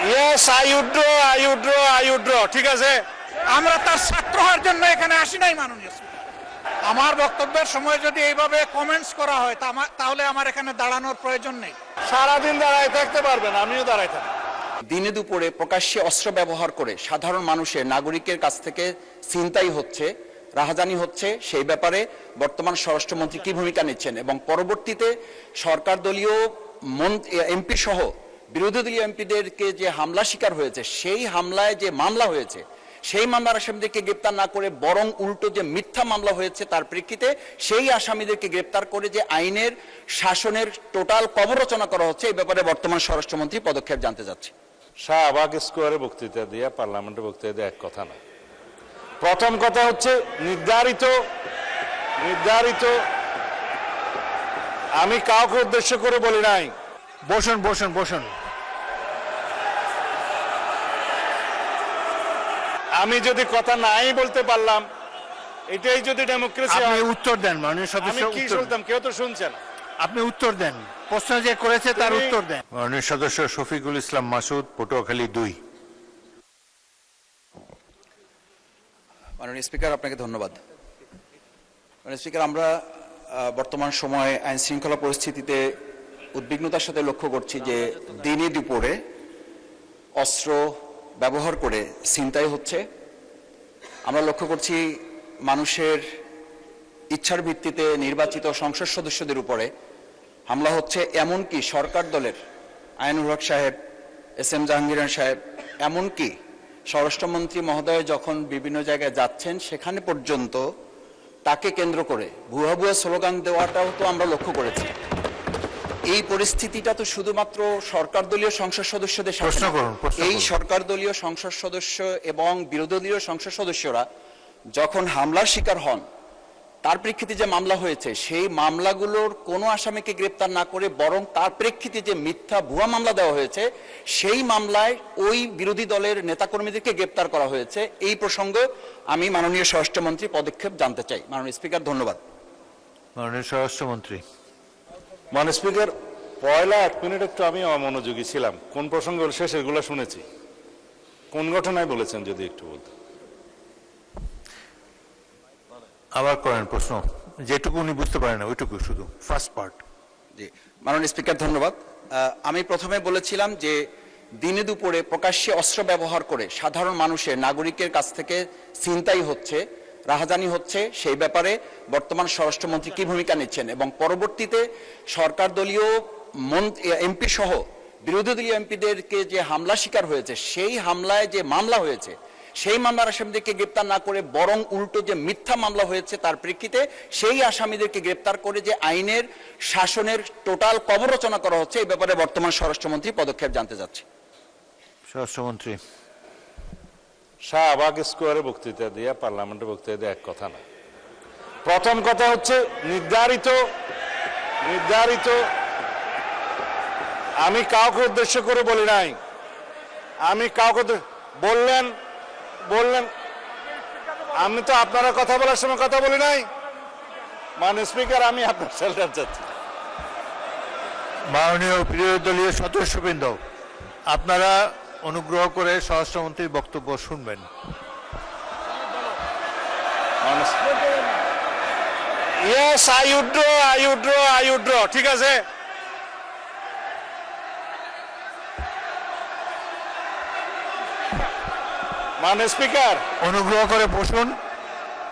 Yes, I Woodrow, ঠিক আছে। আমরা তার ছাত্র হওয়ার জন্য এখানে আসি নাই মাননীয় স্পিকার। আমার বক্তব্যের সময় যদি এইভাবে কমেন্টস করা হয় তাহলে আমার এখানে দাঁড়ানোর প্রয়োজন নেই। সারাদিন দাঁড়ায় থাকতে পারবেন, আমিও দাঁড়ায় থাকবো। দিনে দুপুরে প্রকাশ্যে অস্ত্র ব্যবহার করে সাধারণ মানুষের নাগরিকের কাছ থেকে ছিনতাই হচ্ছে, রাহাজানি হচ্ছে, সেই ব্যাপারে বর্তমান স্বরাষ্ট্রমন্ত্রী কি ভূমিকা নিচ্ছেন এবং পরবর্তীতে সরকার দলীয় এমপি সহ বিরোধী দলীয় এমপিদেরকে যে হামলা শিকার হয়েছে, সেই হামলায় যে মামলা হয়েছে, সেই মামলার আসামিদেরকে গ্রেপ্তার না করে বরং উল্টো যে মিথ্যা মামলা হয়েছে তার প্রেক্ষিতে সেই আসামিদেরকে গ্রেপ্তার করে যে আইনের শাসনের টোটাল কবর রচনা করা হচ্ছে, এই ব্যাপারে বর্তমান স্বরাষ্ট্রমন্ত্রী পদক্ষেপ জানতে যাচ্ছে। শাহবাগ স্কোয়ারে বক্তৃতা দিয়ে, পার্লামেন্টে বক্তৃতা দিয়ে এক কথা না। প্রথম কথা হচ্ছে নির্ধারিত আমি কাউকে উদ্দেশ্য করে বলি নাই। বসুন। আমি যদি কথা নাই বলতে পারলাম, এটাই যদি ডেমোক্রেসি আপনি হয়। উত্তর দেন মাননীয় আমি সদস্য। কি শুনতাম, কেউ তো শুনছেন। আপনি উত্তর দেন, প্রশ্ন যে করেছে তার তুমি- উত্তর দেন। মাননীয় সদস্য শফিকুল ইসলাম মাসুদ, পটুয়াখালী 2। মাননীয় স্পিকার, আপনাকে ধন্যবাদ। মাননীয় স্পিকার, আমরা বর্তমান সময়ে আইন শৃঙ্খলা পরিস্থিতিতে উদ্বিগ্নতার সাথে লক্ষ্য করছি যে দিনে দুপুরে অস্ত্র ব্যবহার করে ছিনতাই হচ্ছে। আমরা লক্ষ্য করছি মানুষের ইচ্ছার ভিত্তিতে নির্বাচিত সংসদ সদস্যদের উপরে হামলা হচ্ছে, এমনকি সরকার দলের আইনুল হক সাহেব, এস.এম. জাহাঙ্গীর সাহেব, এমনকি স্বরাষ্ট্রমন্ত্রী মহোদয় যখন বিভিন্ন জায়গায় যাচ্ছেন সেখানে পর্যন্ত তাকে কেন্দ্র করে ভুয়া স্লোগান দেওয়াটাও তো আমরা লক্ষ্য করেছি। এই পরিস্থিতিটা তো শুধুমাত্র সরকার দলীয় সংসদ সদস্যদের সাথে প্রশ্ন না। করুন। এই সরকার দলীয় সংসদ সদস্য এবং বিরোধী দলীয় সংসদ সদস্যরা যখন হামলার শিকার হন, তার প্রেক্ষিতে যে মামলা হয়েছে সেই মামলাগুলোর কোনো আসামিকে গ্রেপ্তার না করে বরং তার প্রেক্ষিতে যে মিথ্যা ভুয়া মামলা দেওয়া হয়েছে সেই মামলায় ওই বিরোধী দলের নেতাকর্মীদেরকে গ্রেপ্তার করা হয়েছে। এই প্রসঙ্গে আমি মাননীয় স্বরাষ্ট্রমন্ত্রী পদক্ষেপ জানতে চাই। মাননীয় স্পিকার, ধন্যবাদ। মাননীয় স্বরাষ্ট্রমন্ত্রী। মাননীয় স্পিকার, পয়লা 1 মিনিট একটু আমি অমনোযোগী ছিলাম। কোন প্রসঙ্গে বলছে সেগুলো শুনেছি, কোন ঘটনায় বলেছেন যদি একটু বলতেন। আবার করেন প্রশ্ন, যেটুকু উনি বুঝতে পারেন না ওইটুকু, শুধু ফার্স্ট পার্ট। জি, মাননীয় স্পিকার, ধন্যবাদ। আমি প্রথমে বলেছিলাম যে দিনে দুপুরে প্রকাশ্যে অস্ত্র ব্যবহার করে সাধারণ মানুষের নাগরিকের কাছ থেকে ছিনতাই হচ্ছে, রাহাজানি হচ্ছে, সেই ব্যাপারে বর্তমান স্বরাষ্ট্রমন্ত্রী কি ভূমিকা নিচ্ছেন এবং পরবর্তীতে সরকার দলীয় এমপি সহ বিরোধী দলীয় এমপিদেরকে যে হামলা শিকার হয়েছে, সেই হামলায় যে মামলা হয়েছে, সেই মামলার আসামিদেরকে গ্রেপ্তার না করে বরং উল্টো যে মিথ্যা মামলা হয়েছে তার প্রেক্ষিতে সেই আসামিদেরকে গ্রেপ্তার করে যে আইনের শাসনের টোটাল কবর রচনা করা হচ্ছে, এই ব্যাপারে বর্তমান স্বরাষ্ট্রমন্ত্রী পদক্ষেপ জানতে যাচ্ছে। স্বরাষ্ট্রমন্ত্রী। শাহবাগ স্কোয়ারে বক্তৃতা দিয়ে, পার্লামেন্টে বক্তৃতা দিয়ে এক কথা না। প্রথম কথা হচ্ছে নির্ধারিত আমি কাউকে উদ্দেশ্য করে বলি নাই। আমি কাউকে বললেন আমি তো আপনারা কথা বলার সময় কথা বলি নাই। মাননীয় স্পিকার, আমি আপনার শেল্টার চাচ্ছি। মাননীয় বিরোধী দলীয় সদস্যবৃন্দ, আপনারা অনুগ্রহ করে স্বরাষ্ট্রমন্ত্রীর বক্তব্য শুনবেন। ইয়েস, আই উড্র, ঠিক আছে। মাননীয় স্পিকার, অনুগ্রহ করে বসুন,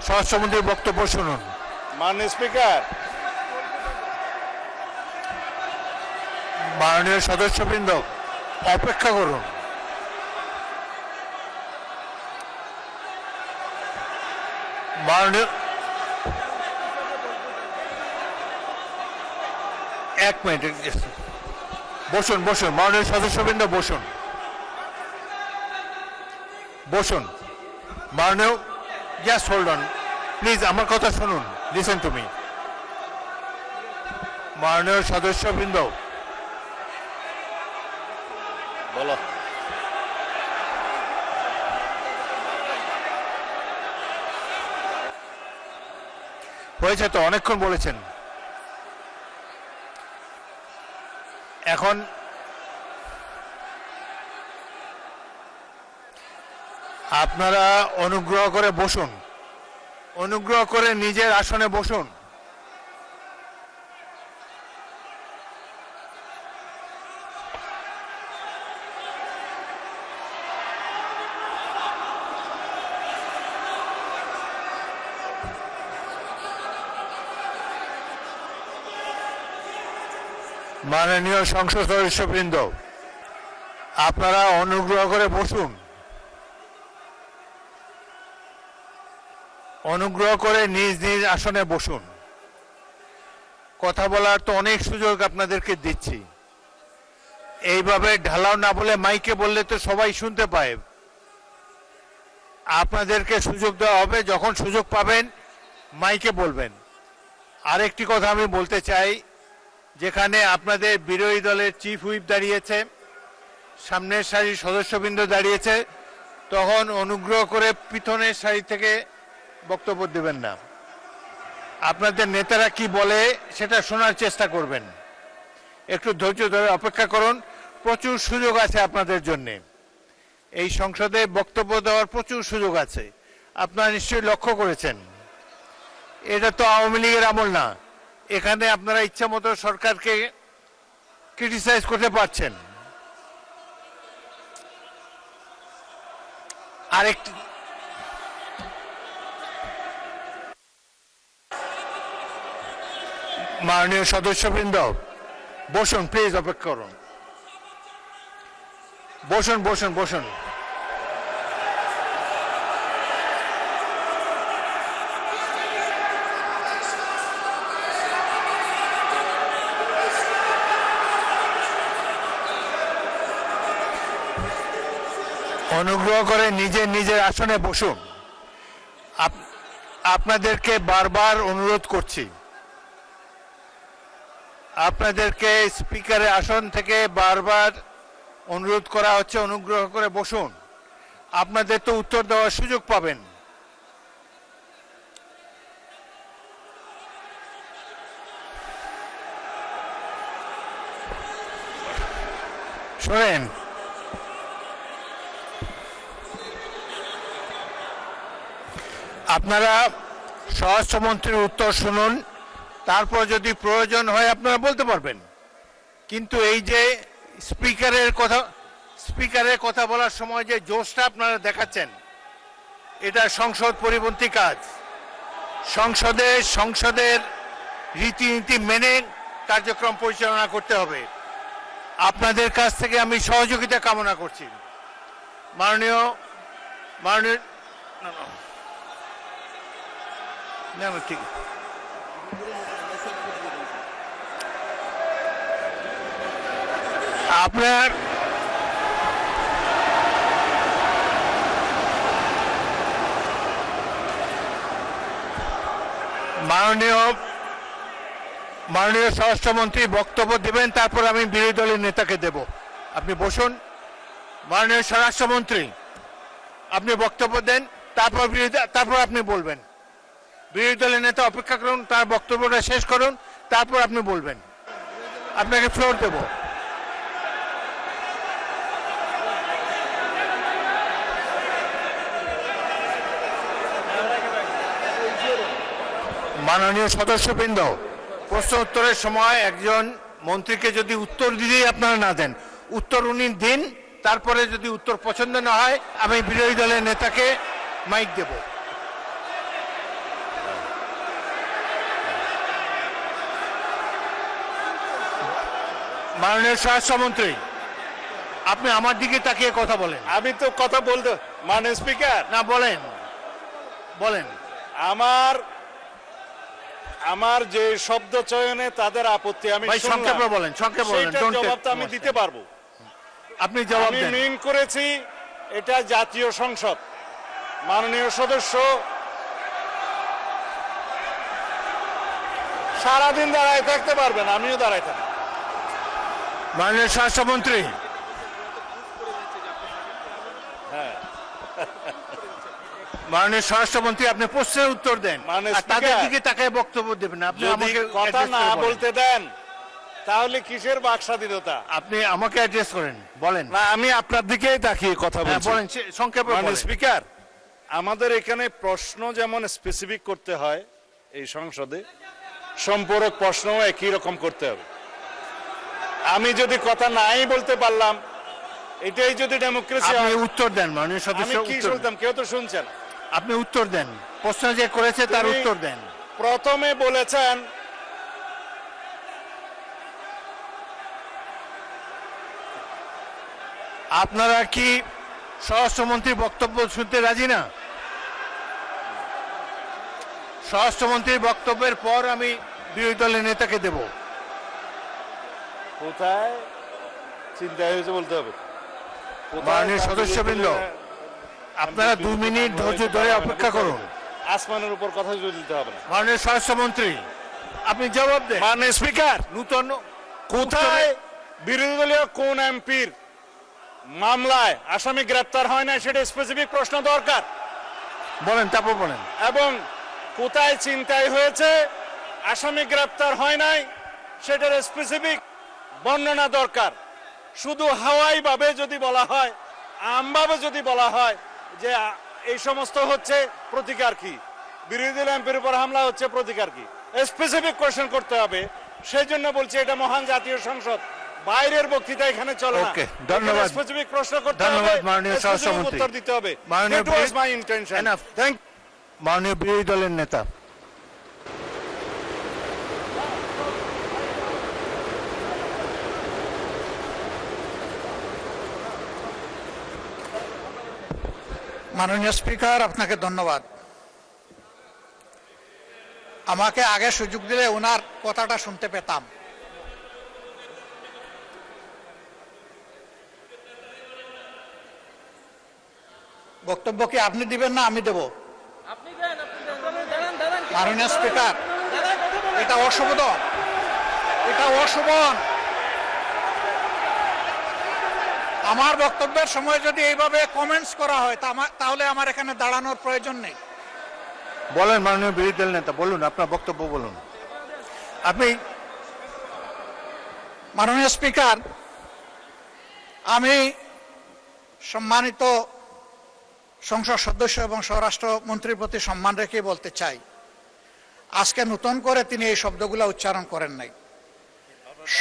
স্বরাষ্ট্রমন্ত্রীর বক্তব্য শুনুন। মাননীয় স্পিকার, মাননীয় সদস্যবৃন্দ, অপেক্ষা করুন। মাননীয়, 1 মিনিট বসুন। মাননীয় সদস্যবৃন্দ বসুন। মাননীয়, জাস্ট হোল্ড অন প্লিজ, আমার কথা শুনুন, লিসেন টু মি। মাননীয় সদস্যবৃন্দ, বলো। হয়েছে তো, অনেকক্ষণ বলেছেন। এখন আপনারা অনুগ্রহ করে বসুন, অনুগ্রহ করে নিজের আসনে বসুন। মাননীয় সংসদ সদস্যবৃন্দ, আপনারা অনুগ্রহ করে বসুন, অনুগ্রহ করে নিজ নিজ আসনে বসুন। কথা বলার তো অনেক সুযোগ আপনাদেরকে দিচ্ছি, এইভাবে ঢালাও না বলে মাইকে বললে তো সবাই শুনতে পায়। আপনাদেরকে সুযোগ দেওয়া হবে, যখন সুযোগ পাবেন মাইকে বলবেন। আরেকটি কথা আমি বলতে চাই, যেখানে আপনাদের বিরোধী দলের চিফ হুইপ দাঁড়িয়েছে, সামনের সারির সদস্যবৃন্দ দাঁড়িয়েছে, তখন অনুগ্রহ করে পিছনের সারি থেকে বক্তব্য দেবেন না। আপনাদের নেতারা কি বলে সেটা শোনার চেষ্টা করবেন। একটু ধৈর্য ধরে অপেক্ষা করুন, প্রচুর সুযোগ আছে আপনাদের জন্যে। এই সংসদে বক্তব্য দেওয়ার প্রচুর সুযোগ আছে, আপনারা নিশ্চয়ই লক্ষ্য করেছেন। এটা তো আওয়ামী লীগের আমল না, এখানে আপনারা ইচ্ছা মতো সরকারকে ক্রিটিসাইজ করতে পারছেন। আরেকটি মাননীয় সদস্যবৃন্দ, বসুন প্লিজ, অপেক্ষা করুন। বসুন বসুন বসুন। অনুগ্রহ করে নিজের নিজের আসনে বসুন। আপনাদেরকে বারবার অনুরোধ করছি, আপনাদেরকে স্পিকারের আসন থেকে বারবার অনুরোধ করা হচ্ছে, অনুগ্রহ করে বসুন। আপনাদের তো উত্তর দেওয়ার সুযোগ পাবেন। শোনেন, আপনারা স্বরাষ্ট্রমন্ত্রীর উত্তর শুনুন, তারপর যদি প্রয়োজন হয় আপনারা বলতে পারবেন। কিন্তু এই যে স্পিকারের কথা বলার সময় যে জোশটা আপনারা দেখাচ্ছেন, এটা সংসদ পরিপন্থী কাজ। সংসদের রীতিনীতি মেনে কার্যক্রম পরিচালনা করতে হবে। আপনাদের কাছ থেকে আমি সহযোগিতা কামনা করছি। মাননীয় ঠিক আপনার মাননীয় স্বরাষ্ট্রমন্ত্রী বক্তব্য দেবেন, তারপর আমি বিরোধী দলের নেতাকে দেব। আপনি বসুন। মাননীয় স্বরাষ্ট্রমন্ত্রী, আপনি বক্তব্য দেন, তারপর আপনি বলবেন। বিরোধী দলের নেতা অপেক্ষা করুন, তার বক্তব্যটা শেষ করুন, তারপর আপনি বলবেন। আপনাকে ফ্লোর দেব। মাননীয় সদস্যবৃন্দ, প্রশ্ন উত্তরের সময় একজন মন্ত্রীকে যদি উত্তর দিতেই আপনারা না দেন, উত্তর উনি দিন, তারপরে যদি উত্তর পছন্দ না হয় আমি বিরোধী দলের নেতাকে মাইক দেব। মাননীয় স্বরাষ্ট্রমন্ত্রী, আপনি আমার দিকে তাকিয়ে কথা বলেন। আমি তো কথা বলতে, মাননীয় স্পিকার, না বলেন বলেন। আমার যে শব্দ চয়নে তাদের আপত্তি আমি ভাই সংক্ষেপে বলেন, সংক্ষেপে বলেন। সেইটার জবাব তো আমি দিতে পারবো। আপনি জবাব আমি দেন। মিন করেছি এটা জাতীয় সংসদ। মাননীয় সদস্য সারাদিন দাঁড়ায় থাকতে পারবেন, আমিও দাঁড়ায় থাকি। মাননীয় স্বরাষ্ট্রমন্ত্রী, মাননীয় স্বরাষ্ট্রমন্ত্রী, আপনি প্রশ্নের উত্তর দেন, মাননীয় আর তাদের স্পিকার, দিকে তাকায় বক্তব্য দেবেন। আপনি যদি আমাকে কথা address না করে বলেন। বলতে দেন তাহলে কিসের বাক স্বাধীনতা? আপনি আমাকে অ্যাড্রেস করেন, বলেন। না, আমি আপনার দিকেই তাকিয়ে কথা হ্যাঁ, বলছি। বলেন, সংক্ষেপে মানে বলেন। স্পিকার, আমাদের এখানে প্রশ্ন যেমন স্পেসিফিক করতে হয় এই সংসদে, সম্পূরক প্রশ্নও একই রকম করতে হবে। আমি যদি কথা নাই বলতে পারলাম, এটাই যদি ডেমোক্রেসি আপনি হয়, উত্তর দেন মাননীয় আমি সদস্য, কি উত্তর দেন। শুনতাম? কেউ তো শুনছেন। আপনি উত্তর দেন, প্রশ্ন যে করেছে তার তুমি উত্তর দেন। প্রথমে বলেছেন আপনারা কি স্বরাষ্ট্রমন্ত্রীর বক্তব্য শুনতে রাজি না? স্বরাষ্ট্রমন্ত্রীর বক্তব্যের পর আমি বিরোধী দলের নেতাকে দেব। কোথায় চিন্তা হয়েছে বলতে হবে। কোথায় মাননীয় সদস্যবৃন্দ, আপনারা 2 মিনিট ধৈর্য ধরে অপেক্ষা করুন। আসমানের উপর কথা দিতে হবে না। মাননীয় স্বরাষ্ট্রমন্ত্রী, আপনি জবাব দেন। মাননীয় স্পিকার, নূতন কোথায় বিরোধী দলীয় কোন এমপির মামলায় আসামি গ্রেপ্তার হয় না সেটা স্পেসিফিক প্রশ্ন দরকার। বলেন, তারপর বলেন। এবং কোথায় ছিনতাই হয়েছে, আসামি গ্রেপ্তার হয় নাই, সেটার স্পেসিফিক বর্ণনা দরকার। শুধু হাওয়াই ভাবে যদি বলা হয়, আমভাবে যদি বলা হয় যে এই সমস্ত হচ্ছে, প্রতিকার কি? বিরোধী দল এমপির উপর হামলা হচ্ছে, প্রতিকার কি? স্পেসিফিক কোশ্চেন করতে হবে। সেই জন্য বলছি এটা মহান জাতীয় সংসদ, বাইরের বক্তৃতা এখানে চলে না। ওকে, ধন্যবাদ। স্পেসিফিক প্রশ্ন করতে হবে, ধন্যবাদ মাননীয় specific স্বরাষ্ট্রমন্ত্রী। উত্তর দিতে হবে। মাননীয় It was my intention. Enough. Thank মাননীয় বিরোধী দলের নেতা। মাননীয় স্পিকার, আপনাকে ধন্যবাদ। আমাকে আগে সুযোগ দিলে ওনার কথাটা শুনতে পেতাম। বক্তব্য কি আপনি দিবেন না আমি দেব? মাননীয় স্পিকার, এটা অশোভন, এটা অশোভন। আমার বক্তব্যের সময় যদি এইভাবে কমেন্টস করা হয় তাহলে আমার এখানে দাঁড়ানোর প্রয়োজন নেই। বলেন মাননীয় বিরোধী দল নেতা, বলুন আপনার বক্তব্য বলুন। আপনি মাননীয় স্পিকার, আমি সম্মানিত সংসদ সদস্য এবং স্বরাষ্ট্রমন্ত্রীর প্রতি সম্মান রেখে বলতে চাই, আজকে নতুন করে তিনি এই শব্দগুলো উচ্চারণ করেন নাই।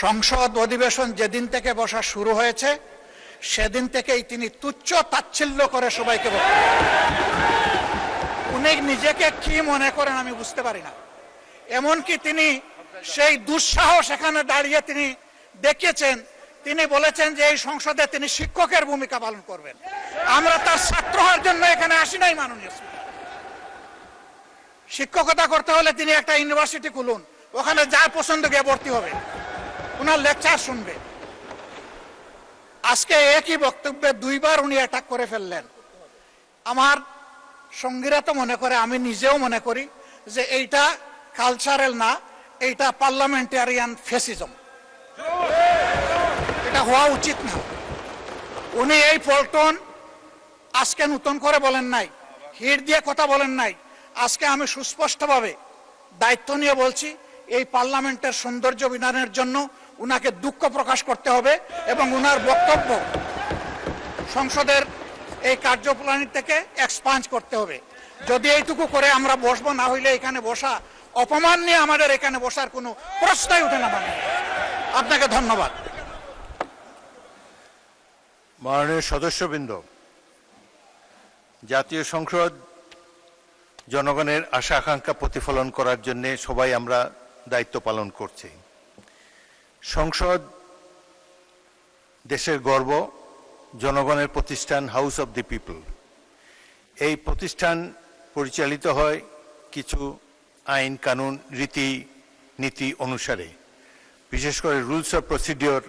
সংসদ অধিবেশন যেদিন থেকে বসা শুরু হয়েছে সেদিন থেকেই তিনি তুচ্ছ তাচ্ছিল্য করে সবাইকে বক্তব্য দেন। উনি নিজেকে কি মনে করেন আমি বুঝতে পারি না। এমনকি তিনি সেই দুঃসাহস এখানে দাঁড়িয়ে তিনি দেখিয়েছেন, তিনি বলেছেন যে এই সংসদে তিনি শিক্ষকের ভূমিকা পালন করবেন। আমরা তার ছাত্র হওয়ার জন্য এখানে আসি নাই। মাননীয় স্পিকার, শিক্ষকতা করতে হলে তিনি একটা ইউনিভার্সিটি খুলুন, ওখানে যার পছন্দ গিয়ে ভর্তি হবে, ওনার লেকচার শুনবে। আজকে একই বক্তব্যে 2 বার উনি অ্যাটাক করে ফেললেন। আমার সঙ্গীরা তো মনে করে, আমি নিজেও মনে করি যে এইটা কালচারাল না, এইটা পার্লামেন্টারিয়ান ফ্যাসিজম। এটা হওয়া উচিত না। উনি এই পল্টন আজকে নতুন করে বলেন নাই, হিট দিয়ে কথা বলেন নাই। আজকে আমি সুস্পষ্টভাবে দায়িত্ব নিয়ে বলছি, এই পার্লামেন্টের সৌন্দর্য বিধানের জন্য উনাকে দুঃখ প্রকাশ করতে হবে এবং উনার বক্তব্য সংসদের এই কার্যপ্রণালী থেকে এক্সপান্স করতে হবে। যদি এইটুকু করে আমরা বসবো, না হইলে এখানে বসা অপমান নিয়ে আমাদের এখানে বসার কোনো প্রশ্নই উঠে না। মানে আপনাকে ধন্যবাদ। মাননীয় সদস্যবৃন্দ, জাতীয় সংসদ জনগণের আশা আকাঙ্ক্ষা প্রতিফলন করার জন্য সবাই আমরা দায়িত্ব পালন করছি। সংসদ দেশের গর্ব, জনগণের প্রতিষ্ঠান, হাউস অব দি পিপল। এই প্রতিষ্ঠান পরিচালিত হয় কিছু আইন কানুন রীতি নীতি অনুসারে। বিশেষ করে রুলস অফ প্রসিডিওর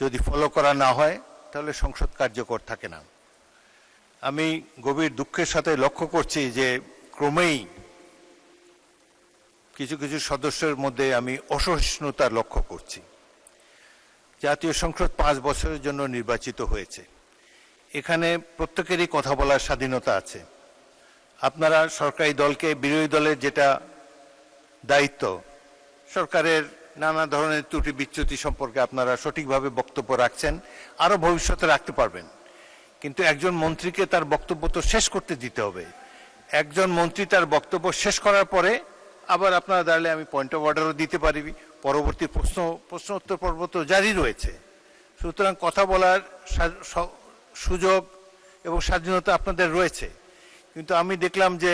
যদি ফলো করা না হয় তাহলে সংসদ কার্যকর থাকে না। আমি গভীর দুঃখের সাথে লক্ষ্য করছি যে ক্রমেই কিছু কিছু সদস্যের মধ্যে আমি অসহিষ্ণুতা লক্ষ্য করছি। জাতীয় সংসদ 5 বছরের জন্য নির্বাচিত হয়েছে। এখানে প্রত্যেকেরই কথা বলার স্বাধীনতা আছে। আপনারা সরকারি দলকে, বিরোধী দলের যেটা দায়িত্ব, সরকারের নানা ধরনের ত্রুটি বিচ্যুতি সম্পর্কে আপনারা সঠিকভাবে বক্তব্য রাখছেন, আরো ভবিষ্যতে রাখতে পারবেন। কিন্তু একজন মন্ত্রীকে তার বক্তব্য তো শেষ করতে দিতে হবে। একজন মন্ত্রী তার বক্তব্য শেষ করার পরে আবার আপনারা দাঁড়ালে আমি পয়েন্ট অফ অর্ডারও দিতে পারি, পরবর্তী প্রশ্ন উত্তর পর্ব তো জারি রয়েছে। সুতরাং কথা বলার সুযোগ এবং স্বাধীনতা আপনাদের রয়েছে। কিন্তু আমি দেখলাম যে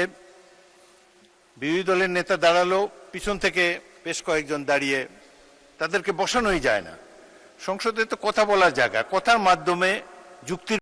বিরোধী দলের নেতা দাঁড়ালো, পিছন থেকে বেশ কয়েকজন দাঁড়িয়ে, তাদেরকে বসানোই যায় না। সংসদে তো কথা বলার জায়গা, কথার মাধ্যমে যুক্তির